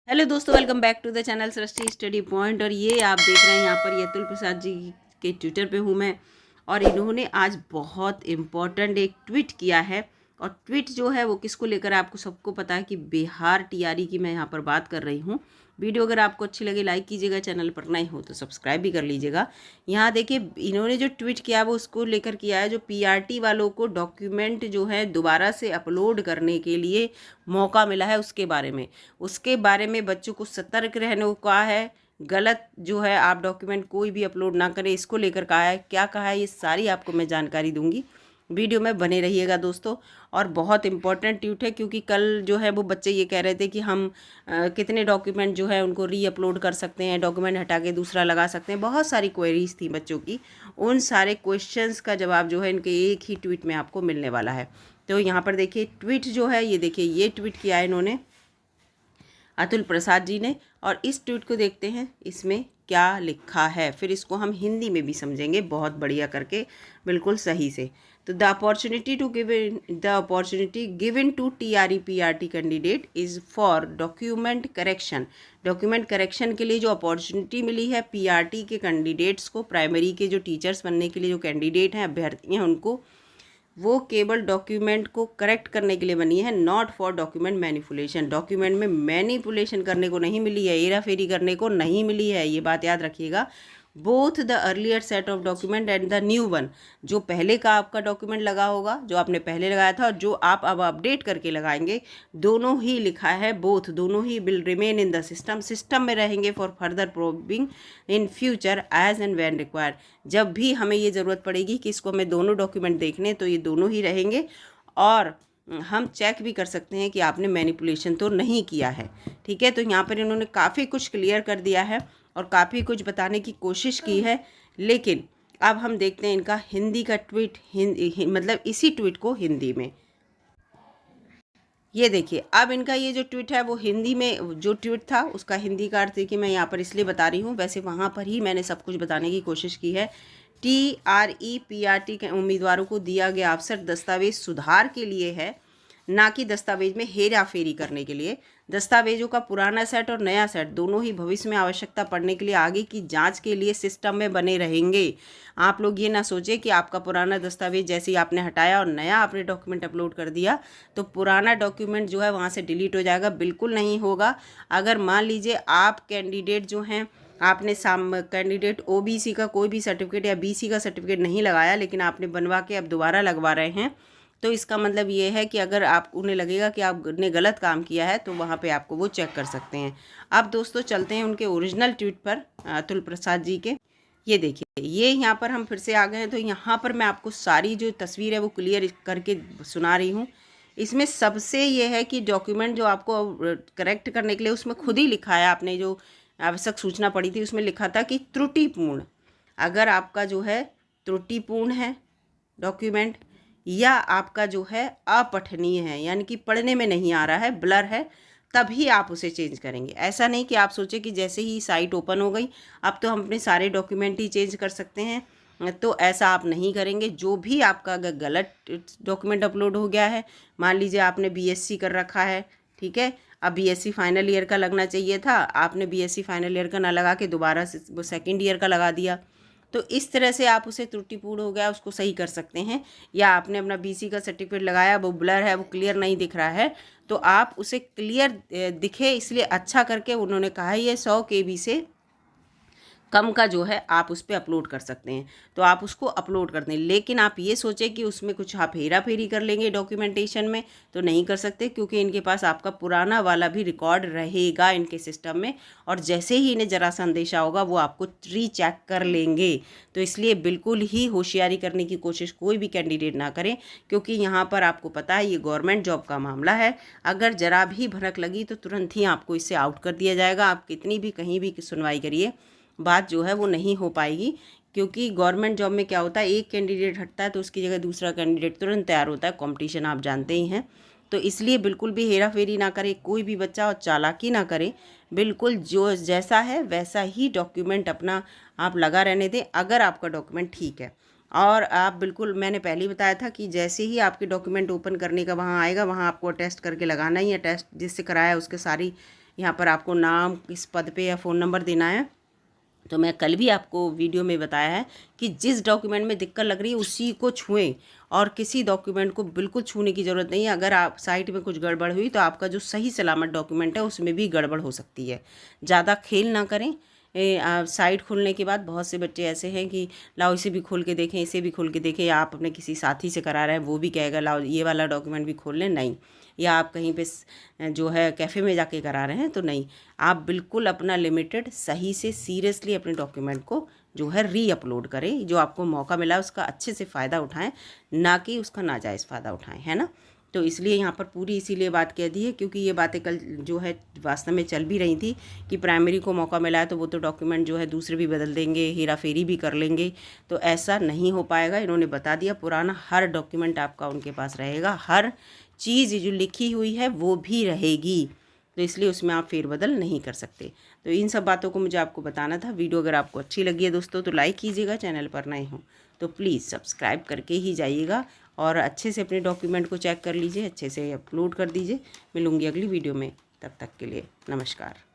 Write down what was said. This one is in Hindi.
हेलो दोस्तों, welcome back to the channel Srishti study point. और ये आप देख रहे हैं यहाँ पर ये अतुल प्रसाद जी के ट्विटर पे हूँ मैं। और इन्होंने आज बहुत इम्पोर्टेंट एक ट्वीट किया है। और ट्वीट जो है वो किसको लेकर है, आपको सबको पता है कि बिहार टीआरई की मैं यहाँ पर बात कर रही हूँ। वीडियो अगर आपको अच्छी लगे लाइक कीजिएगा, चैनल पर नए हो तो सब्सक्राइब भी कर लीजिएगा। यहाँ देखिए इन्होंने जो ट्वीट किया है वो उसको लेकर किया है, जो पीआरटी वालों को डॉक्यूमेंट जो है दोबारा से अपलोड करने के लिए मौका मिला है उसके बारे में बच्चों को सतर्क रहने को कहा है। गलत जो है आप डॉक्यूमेंट कोई भी अपलोड ना करें, इसको लेकर कहा है। क्या कहा है ये सारी आपको मैं जानकारी दूंगी, वीडियो में बने रहिएगा दोस्तों। और बहुत इंपॉर्टेंट ट्वीट है क्योंकि कल जो है वो बच्चे ये कह रहे थे कि हम कितने डॉक्यूमेंट जो है उनको री अपलोड कर सकते हैं, डॉक्यूमेंट हटा के दूसरा लगा सकते हैं। बहुत सारी क्वेरीज थी बच्चों की, उन सारे क्वेश्चंस का जवाब जो है इनके एक ही ट्वीट में आपको मिलने वाला है। तो यहाँ पर देखिए ट्वीट जो है, ये देखिए ये ट्वीट किया है इन्होंने, अतुल प्रसाद जी ने। और इस ट्वीट को देखते हैं इसमें क्या लिखा है, फिर इसको हम हिंदी में भी समझेंगे बहुत बढ़िया करके, बिल्कुल सही से। तो the opportunity given to TRE PRT candidate is for document correction. Document correction के लिए जो अपॉर्चुनिटी मिली है पीआरटी के कैंडिडेट्स को, प्राइमरी के जो टीचर्स बनने के लिए जो कैंडिडेट हैं, अभ्यर्थी हैं उनको, वो केवल डॉक्यूमेंट को करेक्ट करने के लिए बनी है, not for document manipulation. Document में मैनिपुलेशन करने को नहीं मिली है, हेरा फेरी करने को नहीं मिली है, ये बात याद रखिएगा। Both the earlier set of document and the new one, जो पहले का आपका डॉक्यूमेंट लगा होगा, जो आपने पहले लगाया था, और जो आप अब अपडेट करके लगाएंगे, दोनों ही लिखा है, बोथ दोनों ही will remain in the system में रहेंगे for further probing in future as and when required. जब भी हमें ये ज़रूरत पड़ेगी कि इसको हमें दोनों डॉक्यूमेंट देखने, तो ये दोनों ही रहेंगे। और हम चेक भी कर सकते हैं कि आपने मैनिपुलेशन तो नहीं किया है। ठीक है, तो यहाँ पर इन्होंने काफ़ी कुछ क्लियर कर दिया है और काफ़ी कुछ बताने की कोशिश की है। लेकिन अब हम देखते हैं इनका हिंदी का ट्वीट, मतलब इसी ट्वीट को हिंदी में। ये देखिए अब इनका ये जो ट्वीट है वो हिंदी में, जो ट्वीट था उसका हिंदी का अर्थ देखिए, मैं यहाँ पर इसलिए बता रही हूँ, वैसे वहाँ पर ही मैंने सब कुछ बताने की कोशिश की है। टीआरई पीआरटी के उम्मीदवारों को दिया गया अवसर दस्तावेज सुधार के लिए है, ना कि दस्तावेज में हेरा फेरी करने के लिए। दस्तावेजों का पुराना सेट और नया सेट दोनों ही भविष्य में आवश्यकता पड़ने के लिए आगे की जांच के लिए सिस्टम में बने रहेंगे। आप लोग ये ना सोचें कि आपका पुराना दस्तावेज जैसे ही आपने हटाया और नया आपने डॉक्यूमेंट अपलोड कर दिया तो पुराना डॉक्यूमेंट जो है वहाँ से डिलीट हो जाएगा, बिल्कुल नहीं होगा। अगर मान लीजिए आप कैंडिडेट जो हैं, आपने कैंडिडेट ओबीसी का कोई भी सर्टिफिकेट या बीसी का सर्टिफिकेट नहीं लगाया, लेकिन आपने बनवा के अब दोबारा लगवा रहे हैं, तो इसका मतलब ये है कि अगर आप उन्हें लगेगा कि आपने गलत काम किया है तो वहाँ पे आपको वो चेक कर सकते हैं। अब दोस्तों चलते हैं उनके ओरिजिनल ट्वीट पर, अतुल प्रसाद जी के। ये देखिए ये यहाँ पर हम फिर से आ गए हैं, तो यहाँ पर मैं आपको सारी जो तस्वीर है वो क्लियर करके सुना रही हूँ। इसमें सबसे ये है कि डॉक्यूमेंट जो आपको करेक्ट करने के लिए उसमें खुद ही लिखा है, आपने जो आवश्यक सूचना पड़ी थी उसमें लिखा था कि त्रुटिपूर्ण। अगर आपका जो है त्रुटिपूर्ण है डॉक्यूमेंट, या आपका जो है अपठनीय है, यानी कि पढ़ने में नहीं आ रहा है, ब्लर है, तभी आप उसे चेंज करेंगे। ऐसा नहीं कि आप सोचें कि जैसे ही साइट ओपन हो गई अब तो हम अपने सारे डॉक्यूमेंट ही चेंज कर सकते हैं, तो ऐसा आप नहीं करेंगे। जो भी आपका अगर गलत डॉक्यूमेंट अपलोड हो गया है, मान लीजिए आपने बीएससी कर रखा है, ठीक है, अब बीएससी फाइनल ईयर का लगना चाहिए था, आपने बीएससी फाइनल ईयर का ना लगा के दोबारा से वो सेकेंड ईयर का लगा दिया, तो इस तरह से आप उसे त्रुटिपूर्ण हो गया उसको सही कर सकते हैं। या आपने अपना बीसी का सर्टिफिकेट लगाया, वो ब्लर है, वो क्लियर नहीं दिख रहा है, तो आप उसे क्लियर दिखे इसलिए अच्छा करके उन्होंने कहा है ये 100 KB से कम का जो है आप उस पर अपलोड कर सकते हैं, तो आप उसको अपलोड कर दें। लेकिन आप ये सोचें कि उसमें कुछ आप हेरा फेरी कर लेंगे डॉक्यूमेंटेशन में, तो नहीं कर सकते, क्योंकि इनके पास आपका पुराना वाला भी रिकॉर्ड रहेगा इनके सिस्टम में, और जैसे ही इन्हें जरा सा अंदेशा होगा वो आपको रीचेक कर लेंगे। तो इसलिए बिल्कुल ही होशियारी करने की कोशिश कोई भी कैंडिडेट ना करें, क्योंकि यहाँ पर आपको पता है ये गवर्नमेंट जॉब का मामला है। अगर जरा भी भनक लगी तो तुरंत ही आपको इससे आउट कर दिया जाएगा। आप कितनी भी कहीं भी सुनवाई करिए, बात जो है वो नहीं हो पाएगी, क्योंकि गवर्नमेंट जॉब में क्या होता है, एक कैंडिडेट हटता है तो उसकी जगह दूसरा कैंडिडेट तुरंत तैयार होता है, कंपटीशन आप जानते ही हैं। तो इसलिए बिल्कुल भी हेरा फेरी ना करे कोई भी बच्चा, और चालाकी ना करे, बिल्कुल जो जैसा है वैसा ही डॉक्यूमेंट अपना आप लगा रहने दें, अगर आपका डॉक्यूमेंट ठीक है। और आप बिल्कुल, मैंने पहले ही बताया था कि जैसे ही आपके डॉक्यूमेंट ओपन करने का वहाँ आएगा, वहाँ आपको अटेस्ट करके लगाना ही है। टेस्ट जिससे कराया उसके सारी यहाँ पर आपको नाम, किस पद पे या फ़ोन नंबर देना है। तो मैं कल भी आपको वीडियो में बताया है कि जिस डॉक्यूमेंट में दिक्कत लग रही है उसी को छुएं, और किसी डॉक्यूमेंट को बिल्कुल छूने की ज़रूरत नहीं है। अगर आप साइट में कुछ गड़बड़ हुई तो आपका जो सही सलामत डॉक्यूमेंट है उसमें भी गड़बड़ हो सकती है। ज़्यादा खेल ना करें। साइट खुलने के बाद बहुत से बच्चे ऐसे हैं कि लाओ इसे भी खोल के देखें, इसे भी खोल के देखें, या आप अपने किसी साथी से करा रहे हैं, वो भी कहेगा लाओ ये वाला डॉक्यूमेंट भी खोल लें, नहीं। या आप कहीं पे जो है कैफ़े में जाके करा रहे हैं, तो नहीं। आप बिल्कुल अपना लिमिटेड सही से सीरियसली अपने डॉक्यूमेंट को जो है री अपलोड करें। जो आपको मौका मिला उसका अच्छे से फ़ायदा उठाएं, ना कि उसका नाजायज़ फ़ायदा उठाएं, है ना। तो इसलिए यहाँ पर पूरी इसीलिए बात कह दी है क्योंकि ये बातें कल जो है वास्तव में चल भी रही थी कि प्राइमरी को मौका मिला है तो वो तो डॉक्यूमेंट जो है दूसरे भी बदल देंगे, हेरा फेरी भी कर लेंगे। तो ऐसा नहीं हो पाएगा। इन्होंने बता दिया पुराना हर डॉक्यूमेंट आपका उनके पास रहेगा, हर चीज़ जो लिखी हुई है वो भी रहेगी। तो इसलिए उसमें आप फेरबदल नहीं कर सकते। तो इन सब बातों को मुझे आपको बताना था। वीडियो अगर आपको अच्छी लगी है दोस्तों तो लाइक कीजिएगा, चैनल पर नए हो तो प्लीज़ सब्सक्राइब करके ही जाइएगा, और अच्छे से अपने डॉक्यूमेंट को चेक कर लीजिए, अच्छे से अपलोड कर दीजिए। मिलूँगी अगली वीडियो में, तब तक के लिए नमस्कार।